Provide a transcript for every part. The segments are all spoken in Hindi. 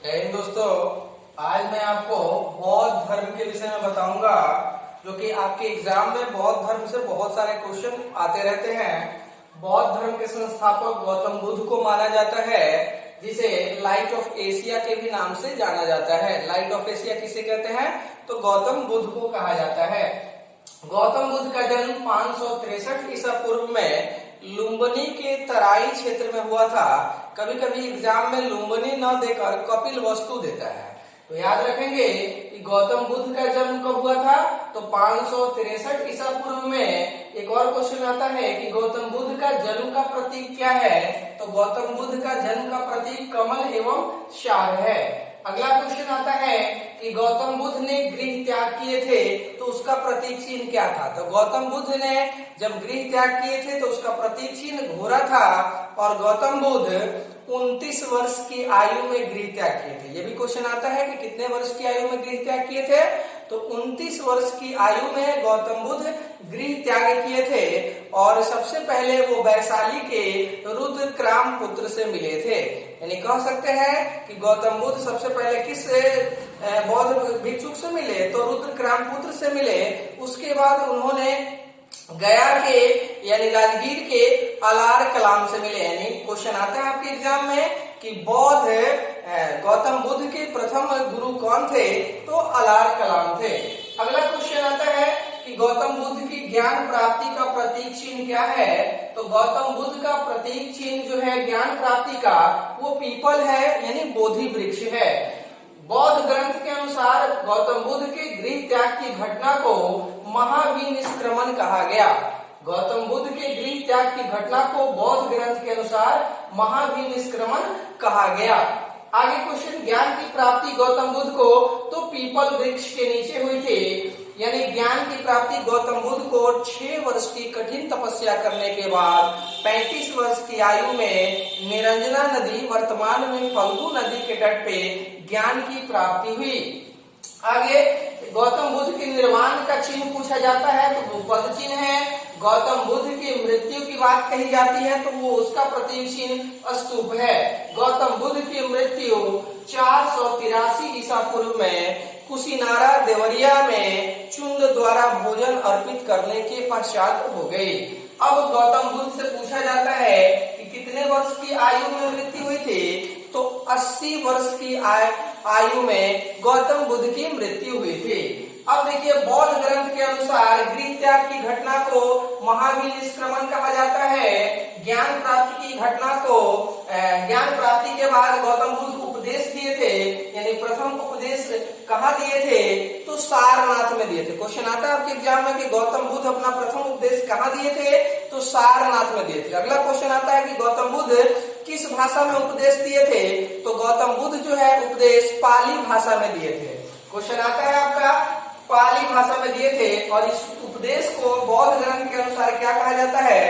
दोस्तों, आज मैं आपको बौद्ध धर्म के विषय में बताऊंगा, जो कि आपके एग्जाम में बौद्ध धर्म से बहुत सारे क्वेश्चन आते रहते हैं। बौद्ध धर्म के संस्थापक गौतम बुद्ध को माना जाता है, जिसे लाइट ऑफ एशिया के भी नाम से जाना जाता है। लाइट ऑफ एशिया किसे कहते हैं? तो गौतम बुद्ध को कहा जाता है। गौतम बुद्ध का जन्म 563 ईसा पूर्व में लुम्बिनी के तराई क्षेत्र में हुआ था। कभी कभी एग्जाम में लुम्बिनी न देकर कपिल वस्तु देता है, तो याद रखेंगे कि गौतम बुद्ध का जन्म कब हुआ था। तो 563 ईसा पूर्व में। एक और क्वेश्चन आता है कि गौतम बुद्ध का जन्म का प्रतीक क्या है। तो गौतम बुद्ध का जन्म का प्रतीक कमल एवं शार है। अगला क्वेश्चन आता है कि गौतम बुद्ध ने गृह त्याग किए थे, तो उसका प्रतीक चिन्ह क्या था। तो गौतम बुद्ध ने जब गृह त्याग किए थे तो उसका प्रतीक चिन्ह घोड़ा था, और गौतम बुद्ध 29 वर्ष की आयु में गृह त्याग किए थे। ये भी क्वेश्चन आता है कि कितने वर्ष की आयु में गृह त्याग किए थे। तो 29 वर्ष की आयु में गौतम बुद्ध गृह त्याग किए थे, और सबसे पहले वो वैशाली के रुद्रक्राम पुत्र से मिले थे। यानी कह सकते हैं कि गौतम बुद्ध सबसे पहले किस बौद्ध भिक्षुक से मिले, तो रुद्रक्राम पुत्र से मिले। उसके बाद उन्होंने गया के यानी राजगीर के अलार कलाम से मिले। यानी क्वेश्चन आता है आपके एग्जाम में कि बौद्ध गौतम बुद्ध के प्रथम गुरु कौन थे, तो अलार कलाम थे। अगला क्वेश्चन आता है कि गौतम बुद्ध की ज्ञान प्राप्ति का प्रतीक चिन्ह क्या है। तो गौतम बुद्ध का प्रतीक चिन्ह जो है ज्ञान प्राप्ति का, वो पीपल है, यानी बोधि वृक्ष है। बौद्ध ग्रंथ के अनुसार गौतम बुद्ध के गृह त्याग की घटना को महाविनिष्क्रमण कहा गया। गौतम बुद्ध के गृह त्याग की घटना को बौद्ध ग्रंथ के अनुसार महाविनिष्क्रमण कहा गया। आगे क्वेश्चन, ज्ञान की प्राप्ति गौतम बुद्ध को तो पीपल वृक्ष के नीचे हुई थी। यानी ज्ञान की प्राप्ति गौतम बुद्ध को 6 वर्ष की कठिन तपस्या करने के बाद 35 वर्ष की आयु में निरंजना नदी, वर्तमान में फल्गु नदी के तट पे ज्ञान की प्राप्ति हुई। आगे गौतम बुद्ध के निर्वाण का चिन्ह पूछा जाता है, तो वो पद चिन्ह है। गौतम बुद्ध की मृत्यु की बात कही जाती है, तो वो उसका प्रतीक चिन्ह स्तूप है। गौतम बुद्ध की मृत्यु 483 ईसा पूर्व में कुशीनारा देवरिया में चुंद द्वारा भोजन अर्पित करने के पश्चात हो गई। अब गौतम बुद्ध से पूछा जाता है कि कितने वर्ष की आयु में मृत्यु हुई थी। तो 80 वर्ष की आयु में गौतम बुद्ध की मृत्यु हुई थी। अब देखिए, बौद्ध ग्रंथ के अनुसार गृह त्याग की घटना को महाविनिष्क्रमण कहा जाता है। ज्ञान प्राप्ति की घटना को, ज्ञान प्राप्ति के बाद गौतम बुद्ध उपदेश दिए थे, यानी प्रथम उपदेश कहाँ दिए थे, तो सारनाथ में दिए थे। क्वेश्चन आता है आपके एग्जाम में कि गौतम बुद्ध अपना प्रथम उपदेश कहाँ दिए थे, तो सारनाथ में दिए थे। अगला क्वेश्चन आता है कि गौतम बुद्ध किस भाषा में उपदेश दिए थे। तो गौतम बुद्ध जो है उपदेश पाली भाषा में दिए थे। क्वेश्चन आता है आपका, पाली भाषा में दिए थे, और इस उपदेश को बौद्ध ग्रंथ के अनुसार क्या कहा जाता है,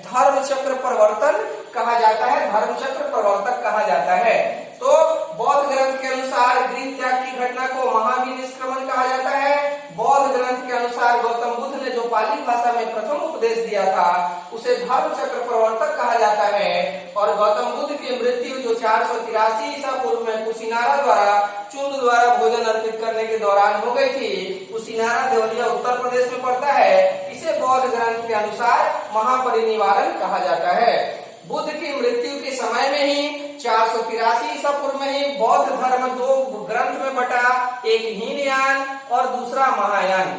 धर्म चक्र प्रवर्तन कहा जाता है, धर्म चक्र प्रवर्तक कहा जाता है। तो बौद्ध ग्रंथ के अनुसार गृह त्याग की घटना को महाविनिष्क्रमण कहा जाता है। बौद्ध ग्रंथ के अनुसार गौतम बुद्ध ने जो पाली भाषा में प्रथम उपदेश दिया था, उसे धर्म चक्र प्रवर्तक कहा जाता है। और गौतम बुद्ध की मृत्यु जो 483 ईसा पूर्व में कुशीनारा द्वारा चुंद द्वारा भोजन अर्पित करने के दौरान हो गई थी। कुशीनारा देवरिया उत्तर प्रदेश में पड़ता है। इसे बौद्ध ग्रंथ के अनुसार महापरिनिर्वाण कहा जाता है। बुद्ध की मृत्यु के समय में ही 483 ईसा पूर्व में ही बौद्ध धर्म 2 ग्रंथ में बटा, एक हीनयान और दूसरा महायान।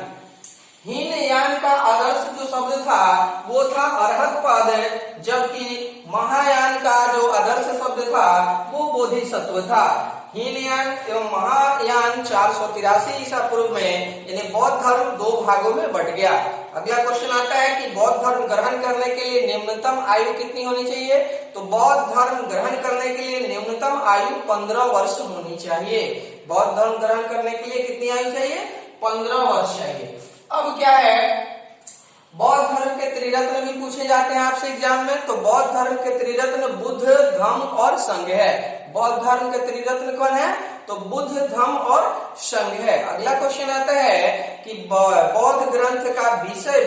हीनयान का आदर्श जो शब्द था वो था अरहत पद, जबकि महायान का जो आदर्श शब्द था वो बोधिसत्व था। हीनयान एवं महायान 483 ईसा पूर्व में, यानी बौद्ध धर्म 2 भागों में बट गया। अगला क्वेश्चन आता है कि बौद्ध धर्म ग्रहण करने के लिए निम्नतम आयु कितनी होनी चाहिए। तो बौद्ध धर्म ग्रहण करने के लिए निम्नतम आयु 15 वर्ष होनी चाहिए। बौद्ध धर्म ग्रहण करने के लिए कितनी आयु चाहिए, 15 वर्ष चाहिए। अब क्या है, बौद्ध धर्म के त्रिरत्न भी पूछे जाते हैं आपसे एग्जाम में। तो बौद्ध धर्म के त्रिरत्न बुद्ध, धम्म और संघ है। बौद्ध धर्म के त्रिरत्न कौन है, तो बुद्ध, धम्म और संघ है। अगला क्वेश्चन आता है कि बौद्ध ग्रंथ का विषय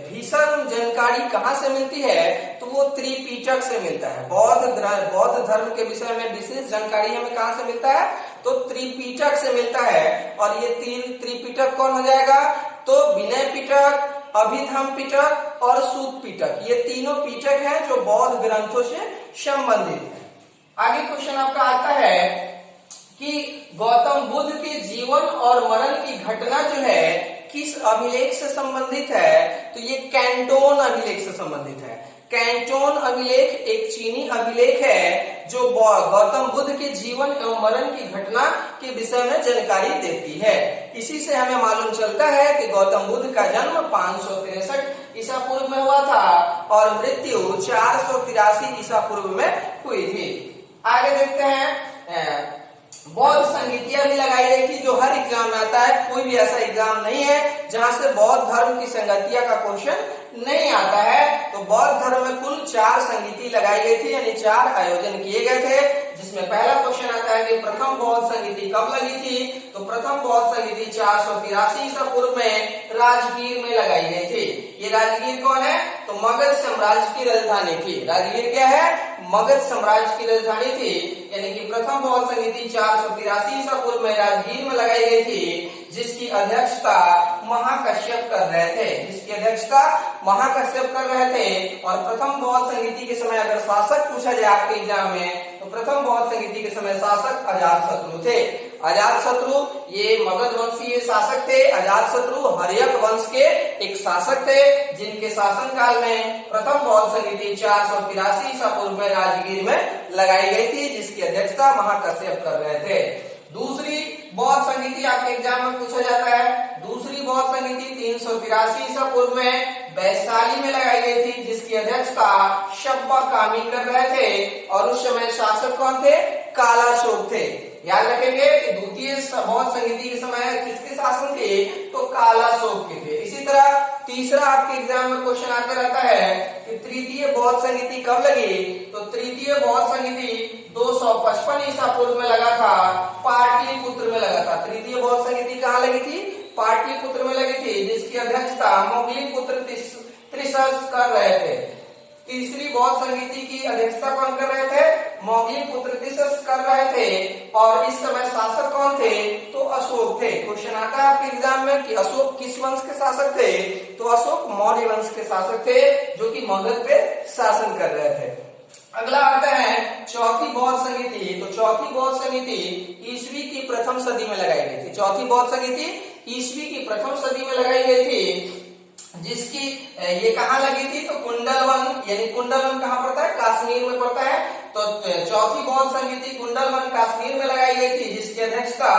भीषण जानकारी कहाँ से मिलती है। तो वो त्रिपिटक से मिलता है। बौद्ध धर्म के विषय में विशेष जानकारी हमें कहाँ से मिलता है, तो त्रिपिटक से मिलता है। और ये तीन त्रिपिटक कौन हो जाएगा? तो विनय पिटक, अभिधम पिटक और सूत पिटक, ये तीनों पिटक हैं जो बौद्ध ग्रंथों से संबंधित है। आगे क्वेश्चन आपका आता है कि गौतम बुद्ध के जीवन और मरण की घटना जो है किस अभिलेख से संबंधित है? तो ये कैंटोन अभिलेख से संबंधित है। कैंटोन अभिलेख एक चीनी अभिलेख है जो गौतम बुद्ध के जीवन एवं मरण की घटना के विषय में जानकारी देती है। इसी से हमें मालूम चलता है कि गौतम बुद्ध का जन्म 563 ईसा पूर्व में हुआ था और मृत्यु 483 ईसा पूर्व में हुई थी। आगे देखते हैं, बौद्ध संगीतियां भी लगाई गई थी जो हर एग्जाम में आता है। कोई भी ऐसा एग्जाम नहीं है जहां से बौद्ध धर्म की संगतिया का क्वेश्चन नहीं आता है। तो बौद्ध धर्म में कुल 4 संगीति लगाई गई थी, यानी 4 आयोजन किए गए थे, जिसमें पहला क्वेश्चन आता है कि प्रथम बौद्ध संगीति कब लगी थी? तो प्रथम बौद्ध संगीति 483 ईसा पूर्व में राजगीर में लगाई गई थी। ये राजगीर कौन है? तो मगध साम्राज्य की राजधानी थी। राजगीर क्या है? मगध साम्राज्य की राजधानी थी, यानी कि प्रथम बौद्ध संगीति 483 ईसा पूर्व में राजगीर में लगाई गई थी, जिसकी अध्यक्षता महाकश्यप कर रहे थे। जिसकी अध्यक्षता महाकश्यप कर रहे थे। और प्रथम बौद्ध संगीति के समय अगर शासक पूछा जाए आपके एग्जाम में, तो प्रथम बौद्ध संगीति के समय शासक अजातशत्रु थे। अजातशत्रु ये मगध वंशीय शासक थे। अजातशत्रु हर्यक वंश के एक शासक थे, जिनके शासन काल में प्रथम बौद्ध संगीति 483 ईसा पूर्व में राजगीर में लगाई गई थी, जिसकी अध्यक्षता महाकश्यप कर रहे थे। दूसरी बौद्ध संगीति आपके एग्जाम में पूछा जाता है। दूसरी बौद्ध संगीति 383 ईसा पूर्व में वैशाली में लगाई गई थी, जिसकी अध्यक्षता शब्बा कामी कर रहे थे। और उस समय शासक कौन थे? कालाशोक थे। याद रखेंगे कि द्वितीय बौद्ध संगीति के समय किसके शासन थे? तो कालाशोक के थे। इसी तरह तीसरा आपके एग्जाम में क्वेश्चन आता रहता है कि तृतीय बौद्ध संगीति कब लगी? तो तृतीय बौद्ध संगीति 255 ईसा पूर्व में लगा था, पाटलिपुत्र में लगा था। तृतीय बौद्ध संगीति कहाँ लगी थी? पाटलिपुत्र में लगी थी, जिसकी अध्यक्षता मोगलीपुत्र त्रिशस कर रहे थे। तीसरी बौद्ध संगीति की अध्यक्षता कौन कर रहे थे? मोगलीपुत्र त्रिशस कर रहे थे। और इस समय शासक कौन थे? तो अशोक थे। क्वेश्चन आता है आपके एग्जाम में कि अशोक किस वंश के शासक थे? तो अशोक मौर्य वंश के शासक थे, जो कि मगध पे शासन कर रहे थे। अगला आता है चौथी बौद्ध संगीति। तो चौथी बौद्ध संगीति ईस्वी की प्रथम सदी में लगाई गई थी। चौथी बौद्ध संगीति ईस्वी की प्रथम सदी में लगाई गई थी, जिसकी ये कहाँ लगी थी? तो कुंडलवन, यानी कुंडलवन कहाँ पड़ता है? कश्मीर में पड़ता है। तो चौथी बौद्ध संगीति कुंडलवन कश्मीर में लगाई गई थी, जिसकी अध्यक्षता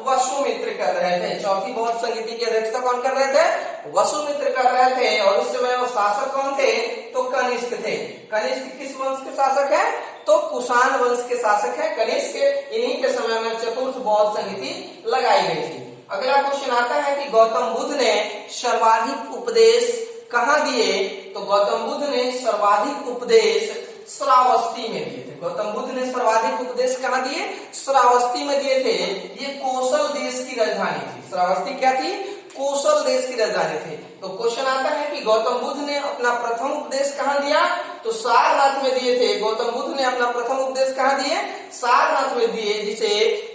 वसुमित्र कर रहे थे। चौथी बौद्ध संगीति की अध्यक्षता कौन कर रहे थे? वसुमित्र कर रहे थे। और उस समय वो शासक कौन थे? तो कनिष्क थे। कनिष्क किस वंश के शासक है? तो कुषाण वंश के शासक है कनिष्क। इन्हीं के समय में चतुर्थ बौद्ध संगीति लगाई गई थी। अगला क्वेश्चन आता है कि गौतम बुद्ध ने सर्वाधिक उपदेश कहाँ दिए? तो गौतम बुद्ध ने सर्वाधिक उपदेश श्रावस्ती में दिए थे। गौतम बुद्ध ने सर्वाधिक उपदेश कहाँ दिए? श्रावस्ती में दिए थे। ये कोसल देश की राजधानी थी। श्रावस्ती क्या थी? कोसल देश की राजधानी थी। तो क्वेश्चन आता है कि गौतम बुद्ध ने अपना प्रथम उपदेश कहाँ दिया? तो सारनाथ में दिए थे। गौतम बुद्ध ने अपना प्रथम उपदेश कहाँ दिए? सारनाथ में दिए। जिसे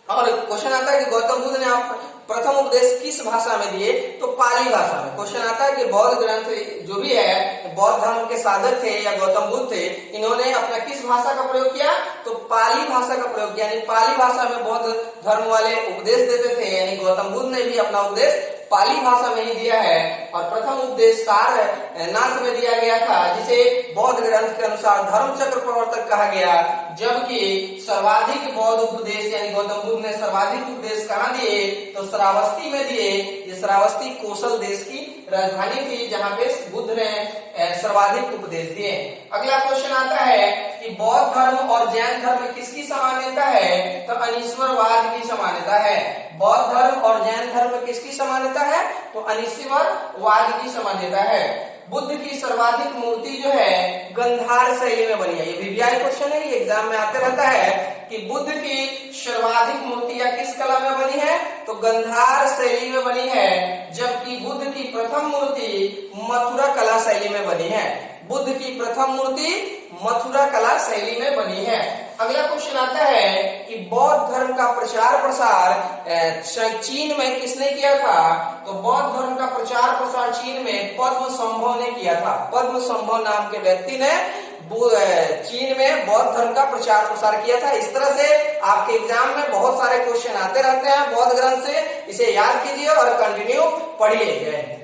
और क्वेश्चन आता है कि गौतम बुद्ध ने आप प्रथम उपदेश किस भाषा में दिए? तो पाली भाषा में। क्वेश्चन आता है कि बौद्ध ग्रंथ जो भी है, बौद्ध धर्म के साधक थे या गौतम बुद्ध थे, इन्होंने अपना किस भाषा का प्रयोग किया? तो पाली भाषा का प्रयोग किया। यानी पाली भाषा में बौद्ध धर्म वाले उपदेश देते थे, यानी गौतम बुद्ध ने भी अपना उपदेश पाली भाषा में ही दिया है। और प्रथम उपदेश सारनाथ में दिया गया था, जिसे बौद्ध ग्रंथ के अनुसार धर्म चक्र प्रवर्तक कहा गया। जबकि सर्वाधिक बौद्ध उपदेश यानी गौतम बुद्ध ने सर्वाधिक उपदेश कहाँ दिए? तो श्रावस्ती में दिए। ये श्रावस्ती कोसल देश की राजधानी थी, जहाँ पे बुद्ध ने सर्वाधिक उपदेश दिए। अगला क्वेश्चन आता है कि बौद्ध धर्म और जैन धर्म किसकी समानता है? तो अनीश्वरवाद की समानता है। बौद्ध धर्म और जैन धर्म किसकी समानता है? तो अनीश्वरवाद की समानता है। बुद्ध की सर्वाधिक मूर्ति जो है गंधार शैली में बनी है। ये वीवीआई क्वेश्चन है, ये एग्जाम में आते रहता है कि बुद्ध की सर्वाधिक मूर्तियां किस कला में बनी है? तो गंधार शैली में बनी है। जबकि बुद्ध की प्रथम मूर्ति मथुरा कला शैली में बनी है। बुद्ध की प्रथम मूर्ति मथुरा कला शैली में बनी है। अगला क्वेश्चन आता है कि बौद्ध धर्म का प्रचार प्रसार चीन में किसने किया था? तो बौद्ध धर्म का प्रचार प्रसार चीन में पद्मसंभव ने किया था। पद्मसंभव नाम के व्यक्ति ने चीन में बौद्ध धर्म का प्रचार प्रसार किया था। इस तरह से आपके एग्जाम में बहुत सारे क्वेश्चन आते रहते हैं बौद्ध ग्रंथ से, इसे याद कीजिए और कंटिन्यू पढ़िए।